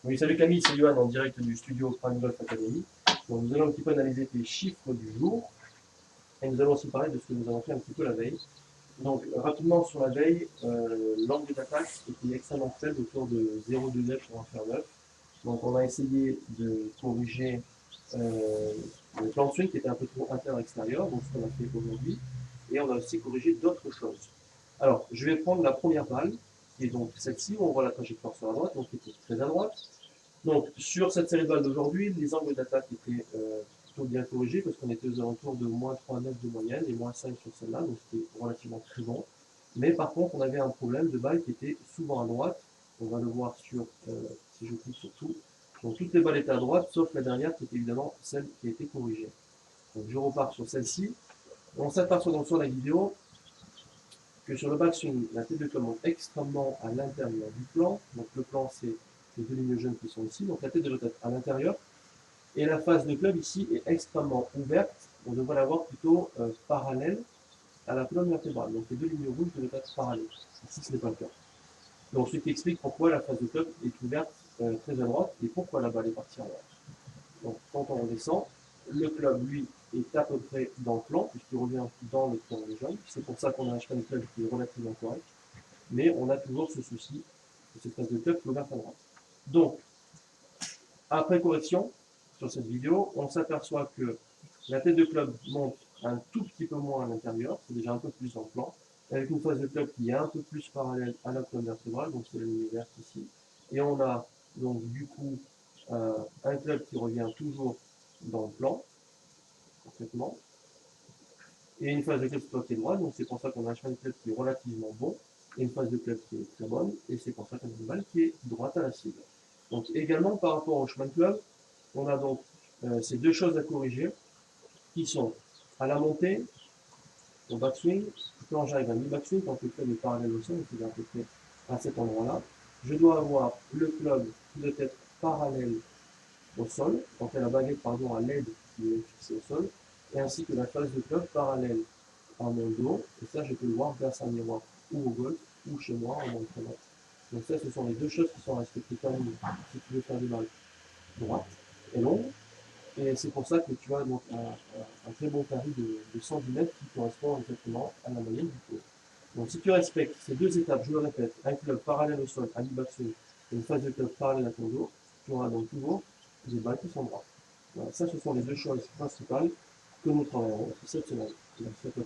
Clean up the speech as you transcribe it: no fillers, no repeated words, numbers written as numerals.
Oui, salut Camille, c'est Johan en direct du studio Prime Golf Academy. Donc, nous allons un petit peu analyser tes chiffres du jour et nous allons aussi parler de ce que nous avons fait un petit peu la veille. Donc, rapidement sur la veille, l'angle d'attaque était extrêmement faible, autour de 0,2 pour un faire 9. Donc, on a essayé de corriger euh, le plan de swing qui était un peu trop inter-extérieur, donc ce qu'on a fait aujourd'hui, et on a aussi corrigé d'autres choses. Alors, je vais prendre la première balle, qui est donc celle-ci, où on voit la trajectoire sur la droite, donc qui était très à droite. Donc, sur cette série de balles d'aujourd'hui, les angles d'attaque étaient plutôt bien corrigés parce qu'on était aux alentours de moins 3,9 de moyenne et moins 5 sur celle-là, donc c'était relativement très bon. Mais par contre, on avait un problème de balles qui était souvent à droite. On va le voir sur, si je clique sur tout. Donc, toutes les balles étaient à droite, sauf la dernière qui est évidemment celle qui a été corrigée. Donc, je repars sur celle-ci. On s'aperçoit donc sur la vidéo que sur le backswing, la tête de club monte extrêmement à l'intérieur du plan. Donc, le plan, c'est les deux lignes jaunes qui sont ici. Donc, la tête de tête à l'intérieur. Et la face de club ici est extrêmement ouverte. On devrait l'avoir plutôt parallèle à la colonne vertébrale. Donc les deux lignes rouges devaient être parallèles. Ici, ce n'est pas le cas. Donc ce qui explique pourquoi la face de club est ouverte très à droite et pourquoi la balle est partie en droite. Donc quand on redescend, le club, lui, est à peu près dans le plan, puisqu'il revient dans le plan jaune. C'est pour ça qu'on a acheté un club qui est relativement correct. Mais on a toujours ce souci de cette face de club qui est ouverte à droite. Donc, après correction, sur cette vidéo, on s'aperçoit que la tête de club monte un tout petit peu moins à l'intérieur, c'est déjà un peu plus en plan, avec une face de club qui est un peu plus parallèle à la colonne vertébrale, donc c'est la ligne verte ici. Et on a donc du coup un club qui revient toujours dans le plan, complètement, et une phase de club qui est droite, donc c'est pour ça qu'on a un chemin de club qui est relativement bon, et une phase de club qui est très bonne, et c'est pour ça qu'on a une balle qui est droite à la cible. Donc également par rapport au chemin de club, on a donc ces deux choses à corriger qui sont à la montée, au backswing, quand j'arrive à mi-backswing, quand le club est parallèle au sol, c'est à peu près à cet endroit-là, je dois avoir le club qui doit être parallèle au sol, quand la baguette pardon, à l'aide qui est fixée au sol, et ainsi que la face de club parallèle à mon dos, et ça je peux le voir grâce à un miroir ou au golf ou chez moi en entraînement. Donc ça ce sont les deux choses qui sont respectées comme si tu veux faire des balles droites et longues. Et c'est pour ça que tu as donc un très bon carré de 110 mètres qui correspond exactement à la moyenne du cours. Donc si tu respectes ces deux étapes, je le répète, un club parallèle au sol à mi-backswing et une phase de club parallèle à ton dos, tu auras donc toujours des balles qui sont droites. Voilà, ça ce sont les deux choses principales que nous travaillerons cette semaine. Merci à toi.